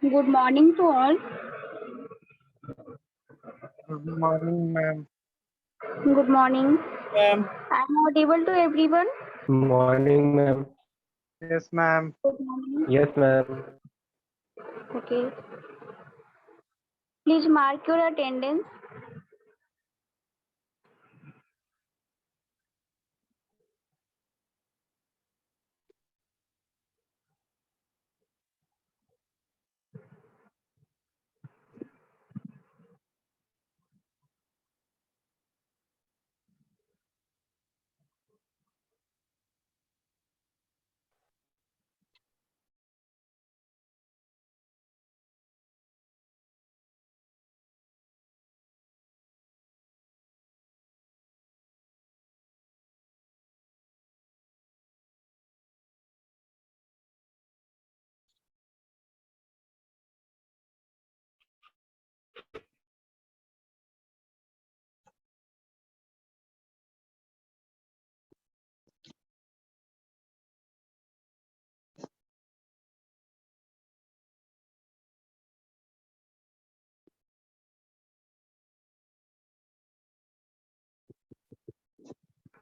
Good morning to all. Good morning, ma'am. Good morning. Ma'am. I'm audible to everyone. Morning, ma'am. Yes, ma'am. Good morning. Yes, ma'am. Okay. Please mark your attendance.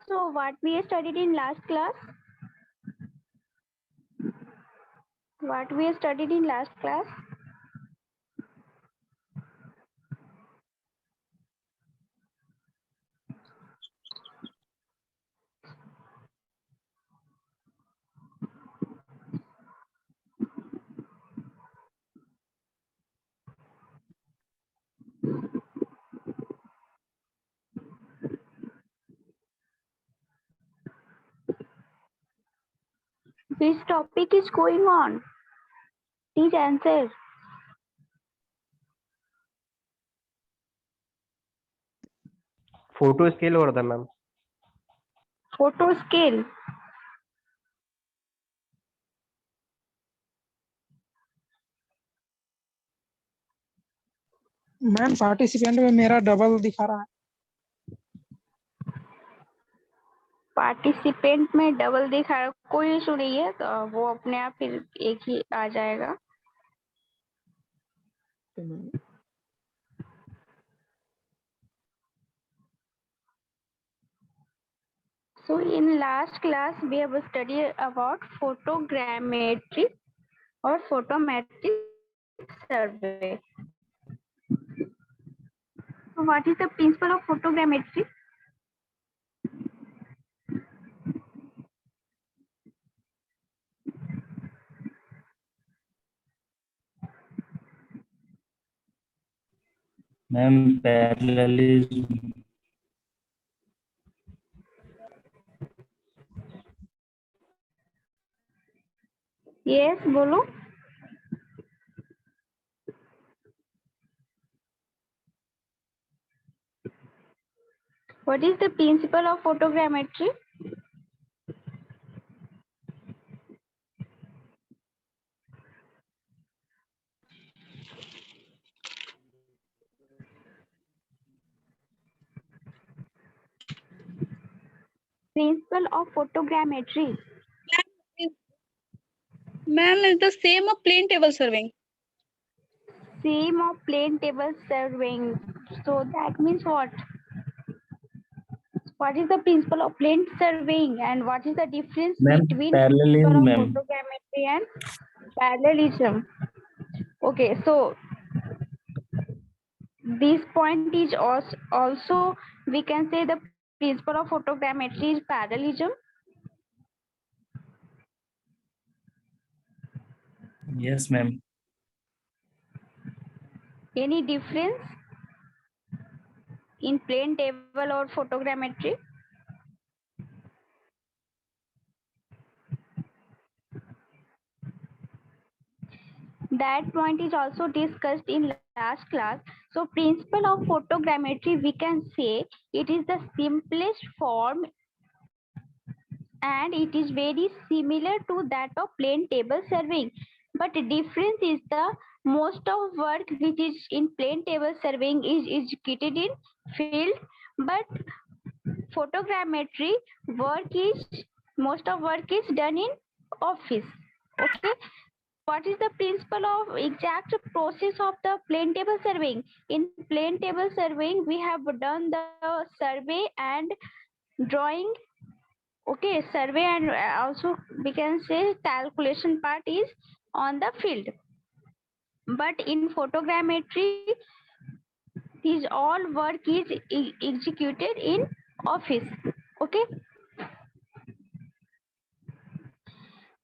So what we studied in last class? What we studied in last class? Which topic is going on? Please answer. Photo scale or ma'am. Photo scale. Ma'am participant में मेरा double दिखा रहा है। Participant में double दिखा रहा, कोई issue नहीं है, तो वो अपने आप फिर एक ही आ जाएगा। So in last class we have studied about photogrammetry or photometric survey. So what is the principle of photogrammetry? Ma'am, parallelism. Yes, bolo. What is the principle of photogrammetry? Principle of photogrammetry. Ma'am, is the same of plane table surveying. Same of plane table surveying. So that means what? What is the principle of plane surveying and what is the difference between principle of photogrammetry and parallelism? Okay, so this point is also we can say the principle of photogrammetry is parallelism. Yes, ma'am. Any difference in plane table or photogrammetry? That point is also discussed in last class. So principle of photogrammetry, we can say it is the simplest form and it is very similar to that of plane table surveying. But the difference is the most of work which is in plane table surveying is executed in field, but photogrammetry work is most of work is done in office. Okay, what is the principle of exact process of the plane table surveying? In plane table surveying, we have done the survey and drawing. Okay, survey and also we can say calculation part is on the field. But in photogrammetry, these all work is executed in office. Okay.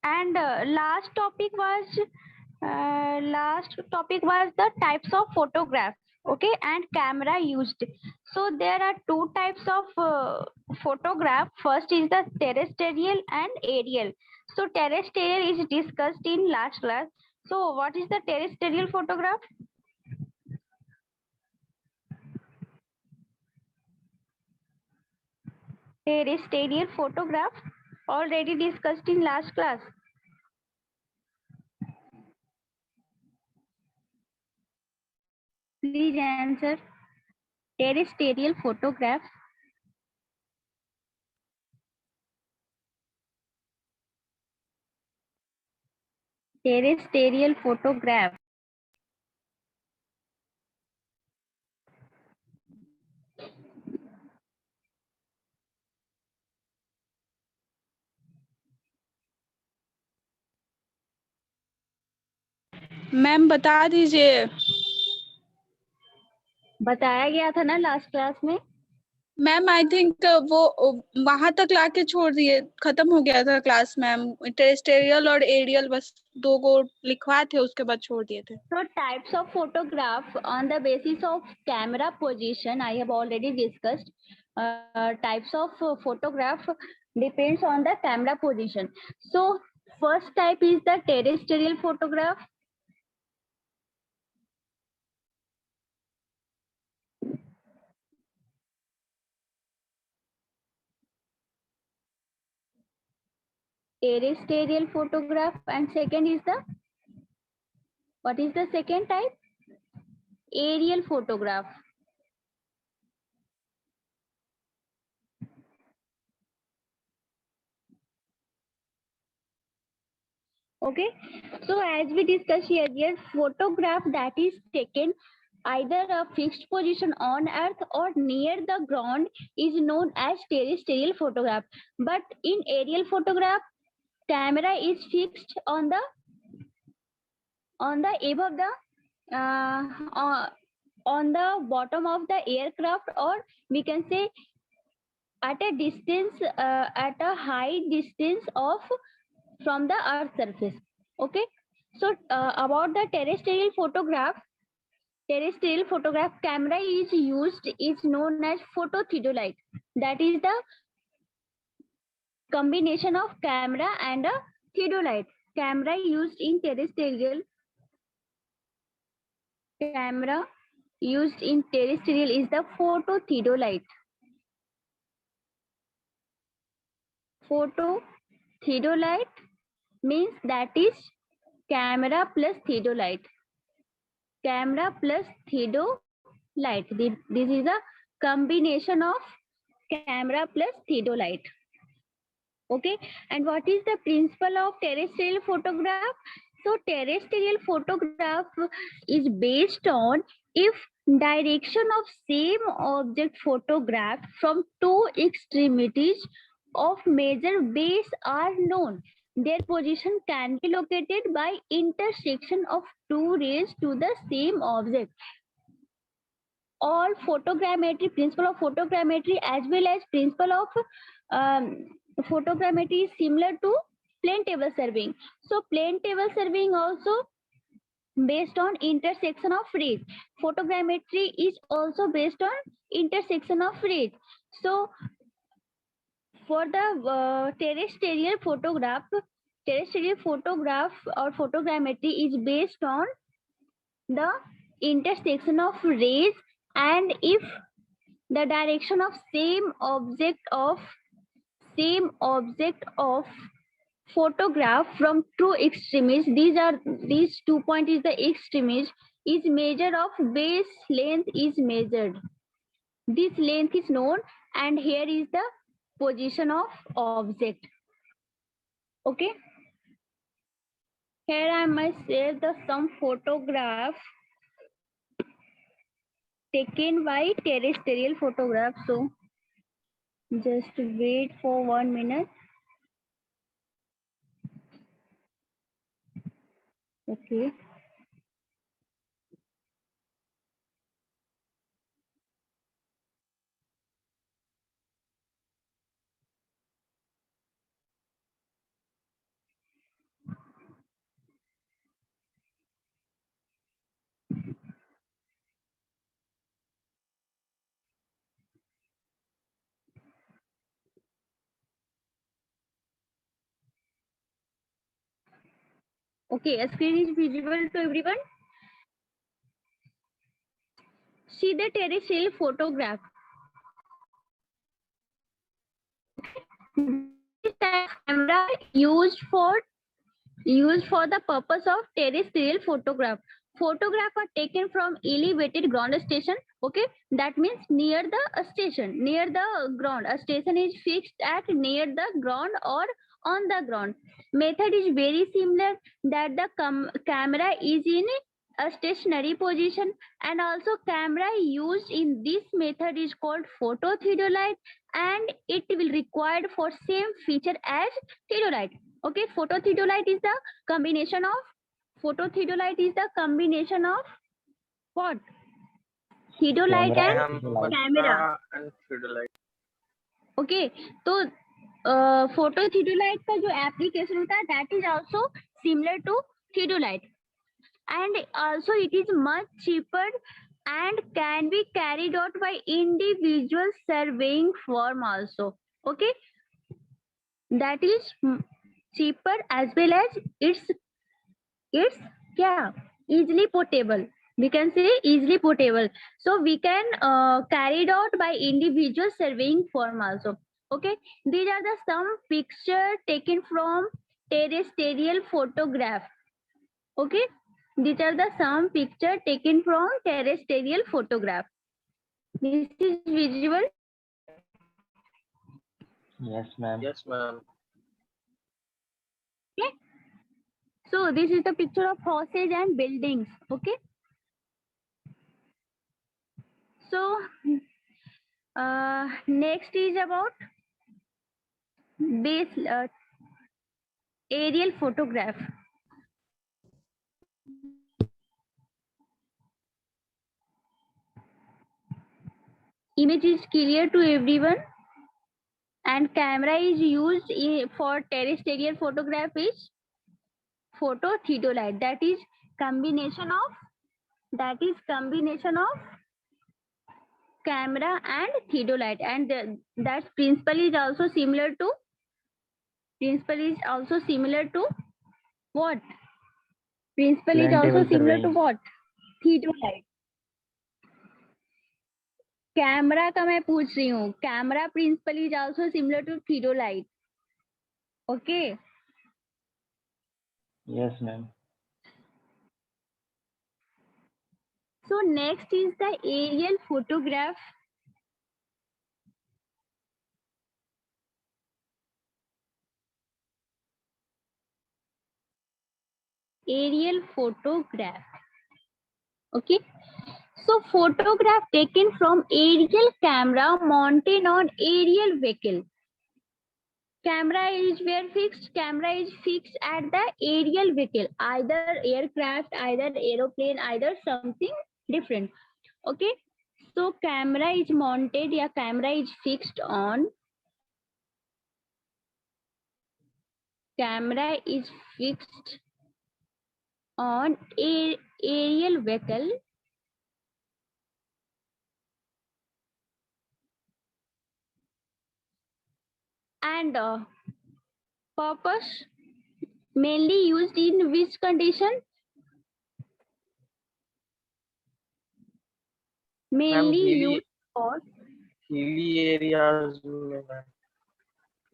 And last topic was the types of photographs. Okay, and camera used. So there are two types of photograph. First is the terrestrial and aerial. So terrestrial is discussed in last class. So what is the terrestrial photograph? Terrestrial photograph already discussed in last class. Please answer. Terrestrial photograph. Terrestrial photograph. Ma'am बता दीजिए। बताया गया था ना last class में। Ma'am I think वो वहां तक लाके छोड़ दिए, खत्म हो गया था क्लास मैम। टेरेस्टेरियल और एरियल बस दो को लिखवाए थे, उसके बाद छोड़ दिए थे। So types of photograph on the basis of camera position I have already discussed. Types of photograph depends on the camera position. So first type is the terrestrial photograph. Terrestrial photograph, and second is the, what is the second type? Aerial photograph. Okay, so as we discussed earlier, photograph that is taken either a fixed position on earth or near the ground is known as terrestrial photograph. But in aerial photograph, camera is fixed on the above the on the bottom of the aircraft, or we can say at a distance, at a high distance of from the earth surface. Okay, so about the terrestrial photograph camera is used is known as phototheodolite. That is the combination of camera and a theodolite. Camera used in terrestrial is the phototheodolite. Phototheodolite means that is camera plus theodolite. Camera plus theodolite. This is a combination of camera plus theodolite. Okay, and what is the principle of terrestrial photograph? So terrestrial photograph is based on if direction of same object photographed from two extremities of major base are known. Their position can be located by intersection of two rays to the same object. All photogrammetry, principle of photogrammetry as well as principle of photogrammetry is similar to plane table surveying. So plane table surveying also based on intersection of rays. Photogrammetry is also based on intersection of rays. So for the terrestrial photograph or photogrammetry is based on the intersection of rays, and if the direction of same object of photograph from two extremes, these 2 points is the extremes, is measure of base length is measured. This length is known, and here is the position of object. Okay, Here I must share some photograph taken by terrestrial photograph. So just wait for 1 minute. Okay. Okay, a screen is visible to everyone. See the terrestrial photograph. This camera used for the purpose of terrestrial photograph. Photograph are taken from elevated ground station. Okay, that means near the station, near the ground. A station is fixed at near the ground or on the ground. Method is very similar, that the camera is in a stationary position, and also camera used in this method is called phototheodolite, and it will required for same feature as theodolite. Okay, phototheodolite is the combination of what? Theodolite and camera. and theodolite. Okay, तो phototheodolite का जो application होता है, that is also similar to theodolite, and also it is much cheaper and can be carried out by individual surveying firm also. Okay, that is cheaper as well as it's easily portable. We can say easily portable. So we can carry it out by individual surveying firm also. Okay, these are the some picture taken from terrestrial photograph. Okay, these are the some picture taken from terrestrial photograph. This is visible. Yes, ma'am. Yes, ma'am. Okay, so this is the picture of houses and buildings. Okay, so next is about base aerial photograph. Image is clear to everyone, and camera is used for terrestrial photograph is phototheodolite. That is combination of camera and theodolite, and that principle is also similar to what? Principle is also similar to what? Theodolite. Camera का मैं पूछ रही हूँ, camera principle is also similar to theodolite. Okay. Yes, ma'am. So next is the aerial photograph. Aerial photograph. Okay. So photograph taken from aerial camera mounted on aerial vehicle. Camera is fixed at the aerial vehicle, either aircraft, either aeroplane, either something different. Okay, so camera is mounted, या camera is fixed on aerial vehicle and purpose mainly used in which condition? Mainly used for hilly areas,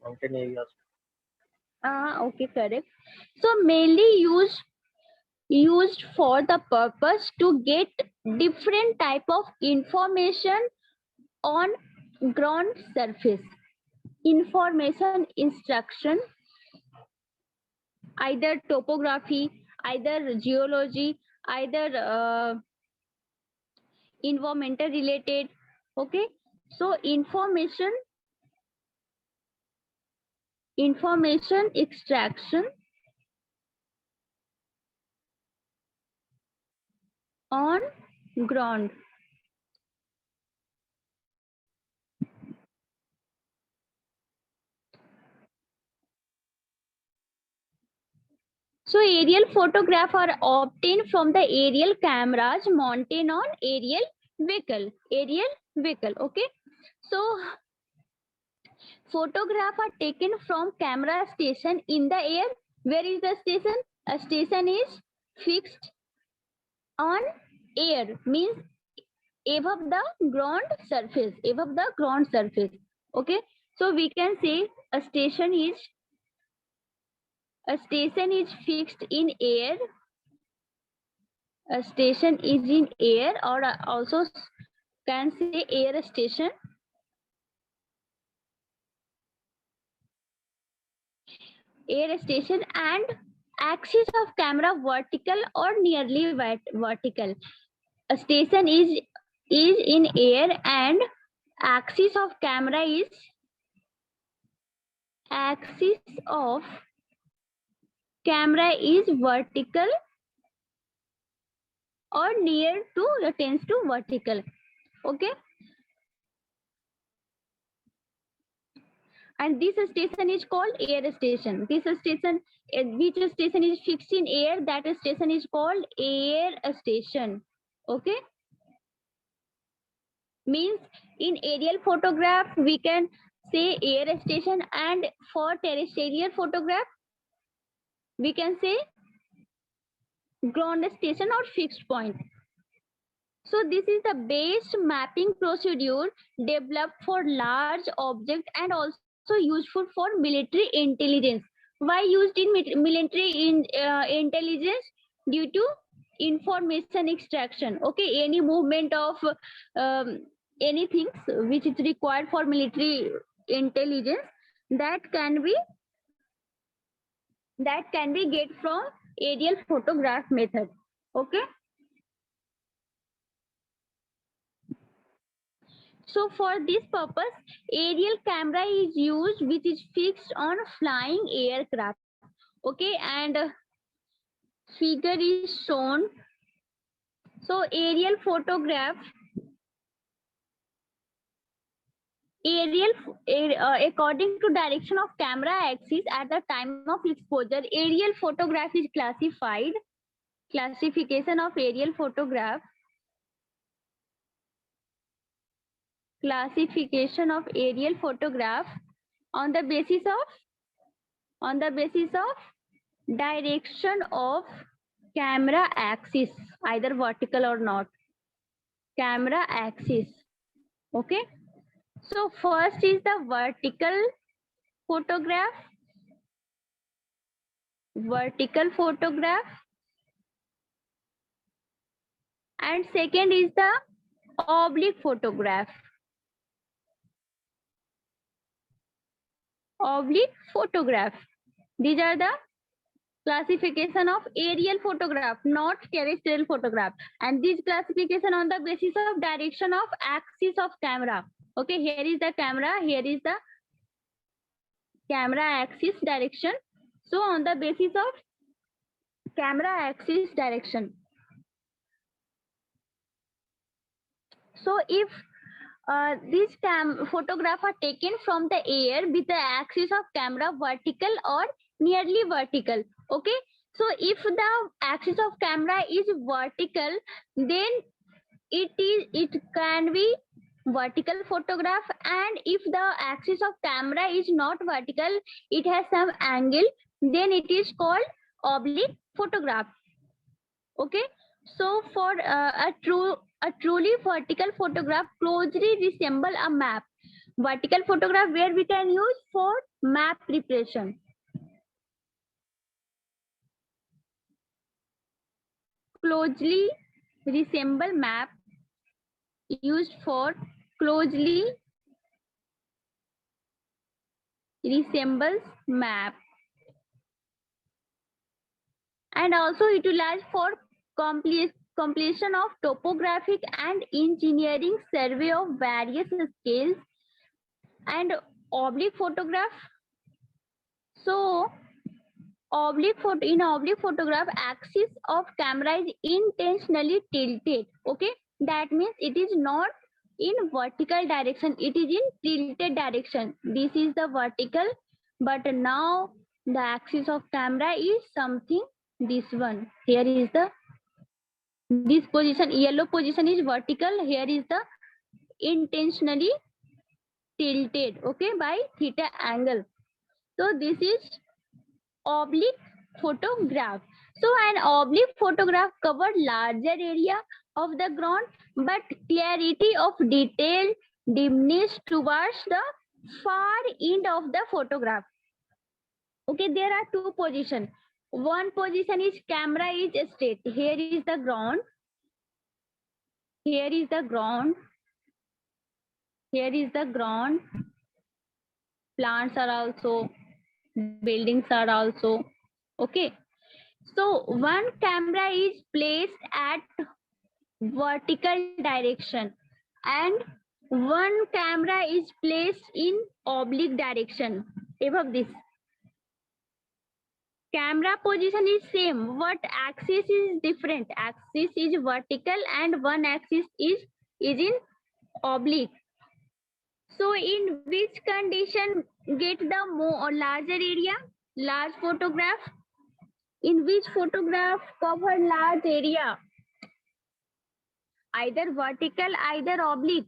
mountain areas. Okay, correct. So mainly used for the purpose to get different type of information on ground surface. Information instruction, either topography, either geology, either environmental related. Okay, so information extraction on ground. So aerial photograph are obtained from the aerial cameras mounted on aerial vehicle. Okay, so photograph are taken from camera station in the air. Where is the station? A station is fixed on air, means above the ground surface, okay. So we can say a station is fixed in air, a station is in air, or also can say air station. And axis of camera vertical or nearly vertical. A station is in air and axis of camera is vertical or near to tends to vertical. Okay, and this station is called air station. Which station is fixed in air, that station is called air station. Okay, means in aerial photograph we can say air station, and for terrestrial photograph we can say ground station or fixed point. So this is the base mapping procedure developed for large object and also useful for military intelligence. Why used in military intelligence? Due to information extraction. Okay, any movement of anything which is required for military intelligence, that can be get from aerial photograph method. Okay. So for this purpose, aerial camera is used, which is fixed on flying aircraft. Okay, and figure is shown. So aerial photograph, according to direction of camera axis at the time of exposure, aerial photograph is classified. Classification of aerial photograph. Classification of aerial photograph on the basis of direction of camera axis, either vertical or not. Camera axis. Okay. So first is the vertical photograph. And second is the oblique photograph. These are the classification of aerial photograph, not terrestrial photograph. And this classification on the basis of direction of axis of camera. Okay, here is the camera, here is the camera axis direction. So on the basis of camera axis direction. So if these photographs are taken from the air with the axis of camera vertical or nearly vertical. Okay, so if the axis of camera is vertical, then it can be vertical photograph, and if the axis of camera is not vertical, it has some angle, then it is called oblique photograph. Okay, so for a truly vertical photograph closely resemble a map. Vertical photograph where we can use for map preparation. Closely resemble map, used for closely resembles map. and also utilized for completion of topographic and engineering survey of various scales and oblique photograph. So in oblique photograph, axis of camera is intentionally tilted. Okay, that means it is not in vertical direction, it is in tilted direction. This is the vertical, but now the axis of camera is something, this one. Here is the, this position, yellow position is vertical, here is the intentionally tilted, okay, by theta angle. So this is oblique photograph. So an oblique photograph covered larger area of the ground, but clarity of detail diminished towards the far end of the photograph. Okay, there are two positions. One position is camera is straight. Here is the ground. Here is the ground. Here is the ground. Plants are also, buildings are also. Okay. So one camera is placed at vertical direction and one camera is placed in oblique direction. Above this. Camera position is same, but axis is different. Axis is vertical and one axis is in oblique. So in which condition get the more larger area? Large photograph. In which photograph cover large area? Either vertical, either oblique.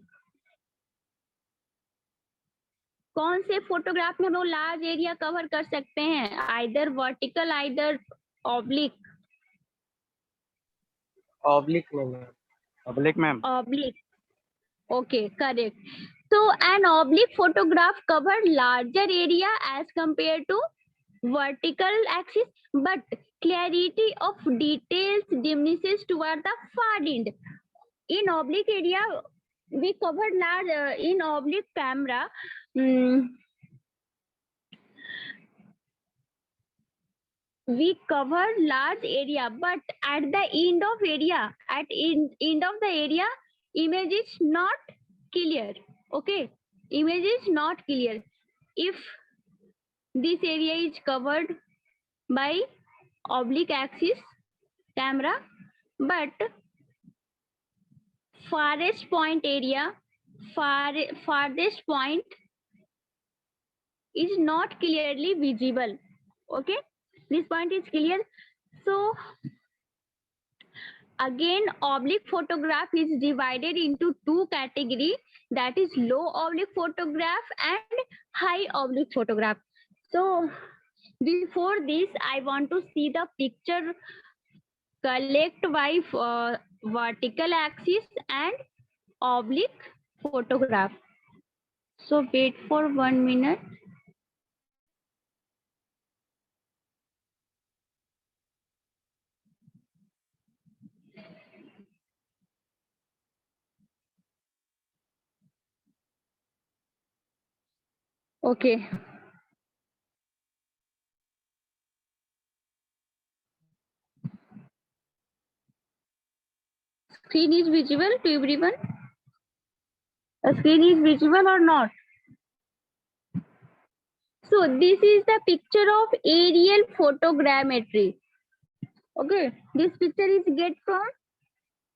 कौन से photograph में हम लोग large area cover कर सकते हैं? Either vertical, either oblique. Oblique, ma'am. Oblique, ma'am. Oblique. Okay, correct. So an oblique photograph cover larger area as compared to vertical axis, but clarity of details diminishes toward the far end. In oblique area, we covered large in oblique camera. We covered large area, but at the end of area, end of the area, image is not clear. Okay, image is not clear. If this area is covered by oblique axis camera, but farthest point area, farthest point is not clearly visible. Okay, this point is clear. So again, oblique photograph is divided into two categories, that is low oblique photograph and high oblique photograph. So before this, I want to see the picture collect by vertical axis and oblique photograph. So wait for 1 minute. Okay. Screen is visible to everyone? The screen is visible or not? So this is the picture of aerial photogrammetry. Okay, this picture is get from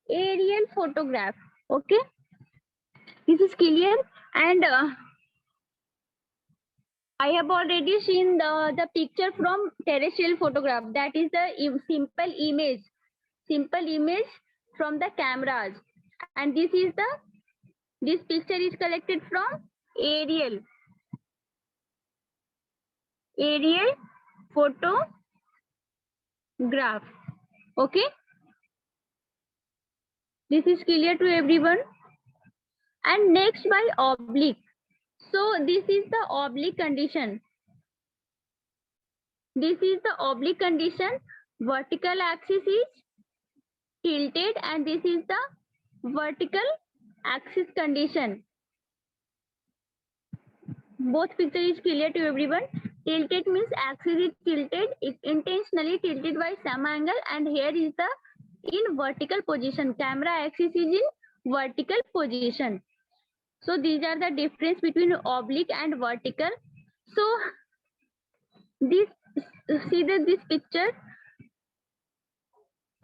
aerial photograph. Okay, this is clear, and I have already seen the picture from terrestrial photograph. That is the simple image from the cameras, and this picture is collected from aerial photograph. Okay, this is clear to everyone. And next by oblique. So this is the oblique condition. This is the oblique condition. Vertical axis is tilted and this is the vertical axis condition. Both picture is clear to everyone. Tilted means axis is tilted, intentionally tilted by some angle, and here is the in vertical position. Camera axis is in vertical position. So these are the difference between oblique and vertical. So this this picture.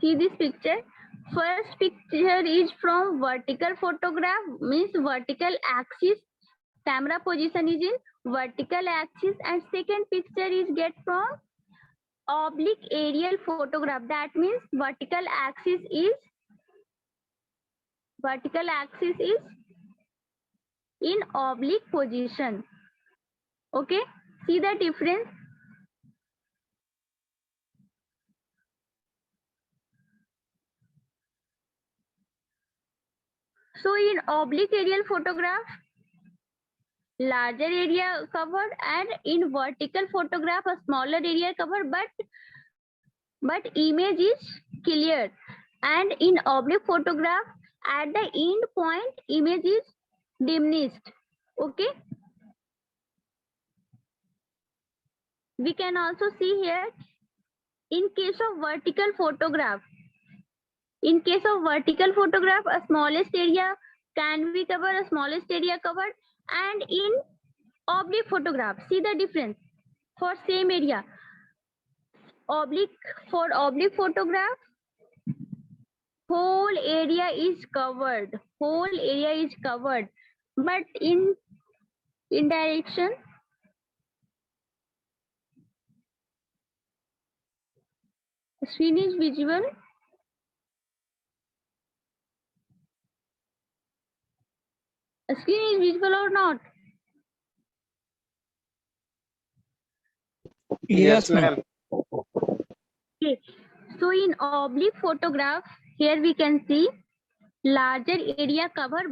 See this picture. First picture is from vertical photograph, means vertical axis. Camera position is in vertical axis, and second picture is get from oblique aerial photograph. That means vertical axis is in oblique position. Okay, see the difference. So in oblique aerial photograph, larger area covered, and in vertical photograph a smaller area covered, but image is clear. And in oblique photograph, at the end point image is diminished. Okay, we can also see here in case of vertical photograph, a smallest area can be covered, a smallest area covered, and in oblique photograph, see the difference. For same area, for oblique photograph, whole area is covered, but in direction, screen is visible. Screen is visible or not? Yes, ma'am. Okay. So in oblique photograph, here we can see larger area cover,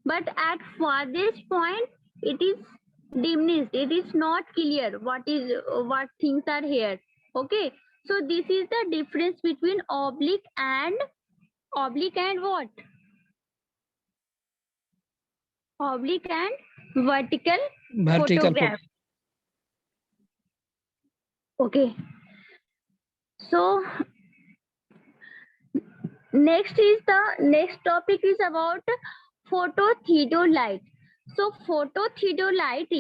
but at farthest point it is diminished. It is not clear what things are here. Okay. So this is the difference between oblique and what? Oblique and vertical photograph. Okay. So next topic is about phototheodolite. So phototheodolite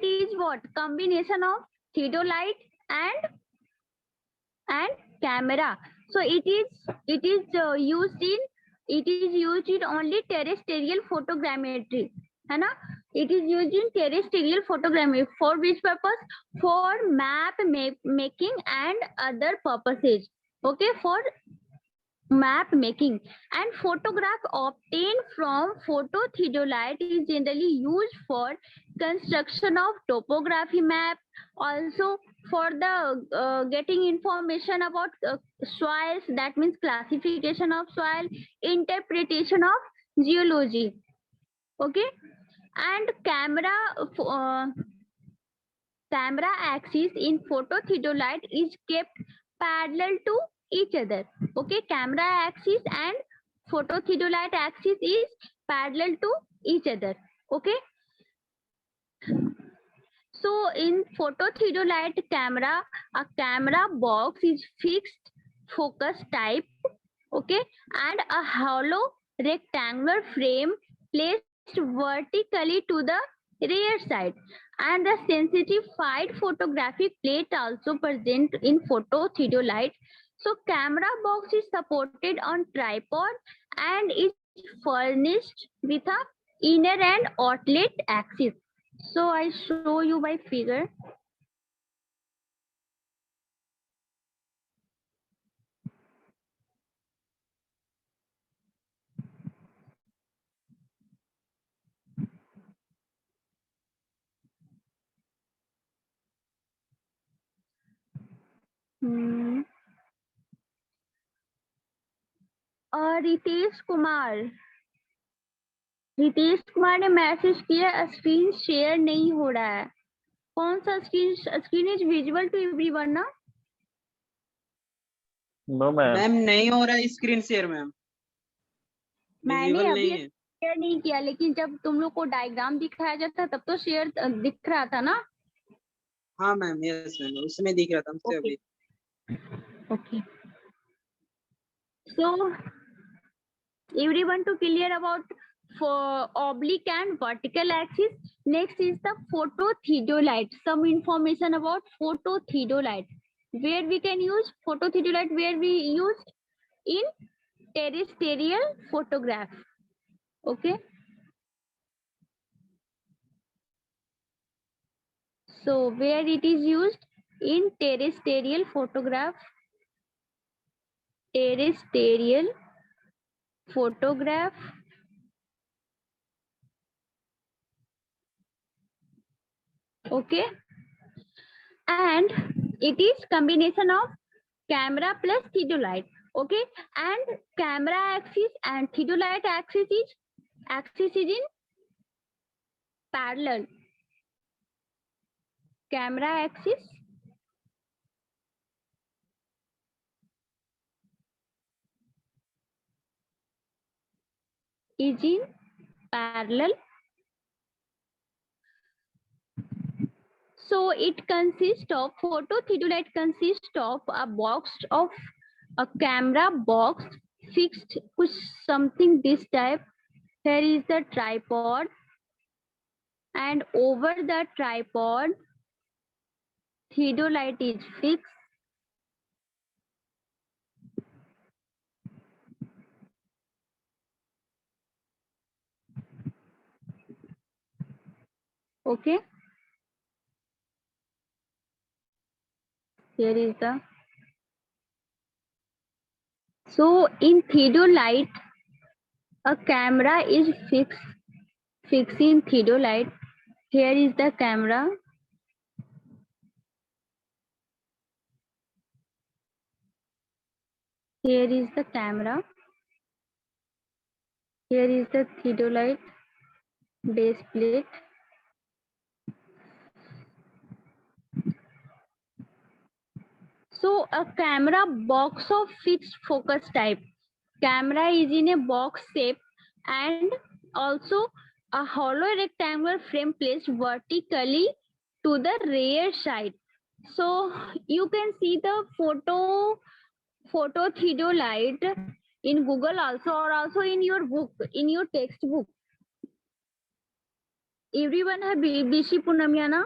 is what? Combination of theodolite and camera. So it is used in only terrestrial photogrammetry, है ना? It is used in terrestrial photogrammetry. For which purpose? For map making and other purposes. Okay, for map making. And photograph obtained from phototheodolite is generally used for construction of topography map, also for the getting information about soils, that means classification of soil, interpretation of geology. Okay, and camera axis in phototheodolite is kept parallel to each other. Okay, camera axis and phototheodolite axis is parallel to each other. Okay, so in phototheodolite camera, a camera box is fixed focus type. Okay, and a hollow rectangular frame placed vertically to the rear side, and the sensitive photographic plate also present in phototheodolite. So camera box is supported on tripod and is furnished with a inner and outlet axis. So I show you by figure. Ritesh Kumar ने message किया, screen share नहीं हो रहा है. कौन सा screen is visible to everyone ना? No ma'am. Ma'am नहीं हो रहा है स्क्रीन शेयर मैम. मैंने विजिबल अभी नहीं है. शेयर नहीं किया, लेकिन जब तुम लोग को डायग्राम दिखाया जाता तब तो शेयर दिख रहा था ना। हाँ मैम, यस मैम, उसमें दिख रहा था मुझसे Okay. अभी। Okay. So everyone to clear about for oblique and vertical axis. Next is the phototheodolite. Some information about phototheodolite. Where we can use phototheodolite? Where we use in terrestrial photograph. Okay. So where it is used in terrestrial photograph. Terrestrial photograph. Okay. And it is combination of camera plus theodolite. Okay. And camera axis and theodolite axis is in parallel. Camera axis is in parallel. So it consists of phototheodolite consists of a box of a camera box fixed with something this type. Here is the tripod, and over the tripod theodolite is fixed. Okay. Here is the. So in theodolite, a camera is fixing theodolite. Here is the camera. Here is the camera. Here is the theodolite base plate. So a camera box of fixed focus type. Camera is in a box shape and also a hollow rectangular frame placed vertically to the rear side. So you can see the photo theodolite in Google also, or also in your book, in your textbook. Everyone have BC Punamyana.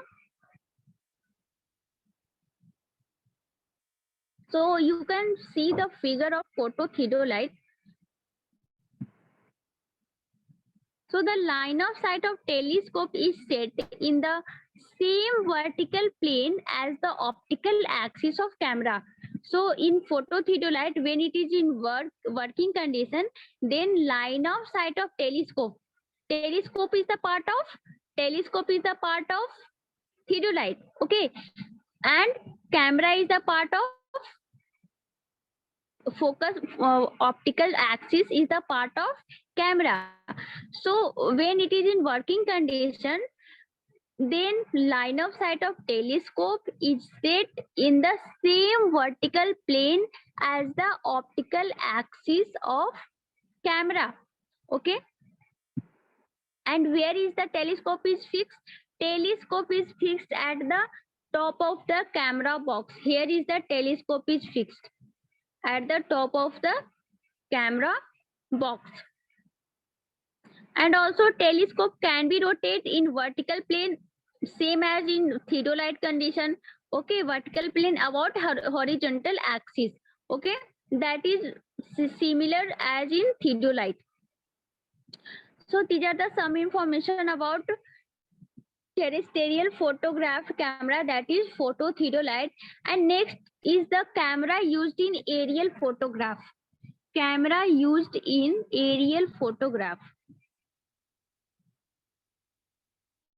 So you can see the figure of phototheodolite. So the line of sight of telescope is set in the same vertical plane as the optical axis of camera. So in phototheodolite, when it is in working condition, then line of sight of telescope. Telescope is the part of theodolite. Okay, and camera is the part of focus. Optical axis is the part of camera. So when it is in working condition, then line of sight of telescope is set in the same vertical plane as the optical axis of camera. Okay. And where is the telescope is fixed? Telescope is fixed at the top of the camera box. Here is the telescope is fixed at the top of the camera box. And also telescope can be rotated in vertical plane, same as in theodolite condition. Okay, vertical plane about horizontal axis. Okay, that is similar as in theodolite. So these are the some information about terrestrial photograph camera, that is phototheodolite. And next is the camera used in aerial photograph. Camera used in aerial photograph.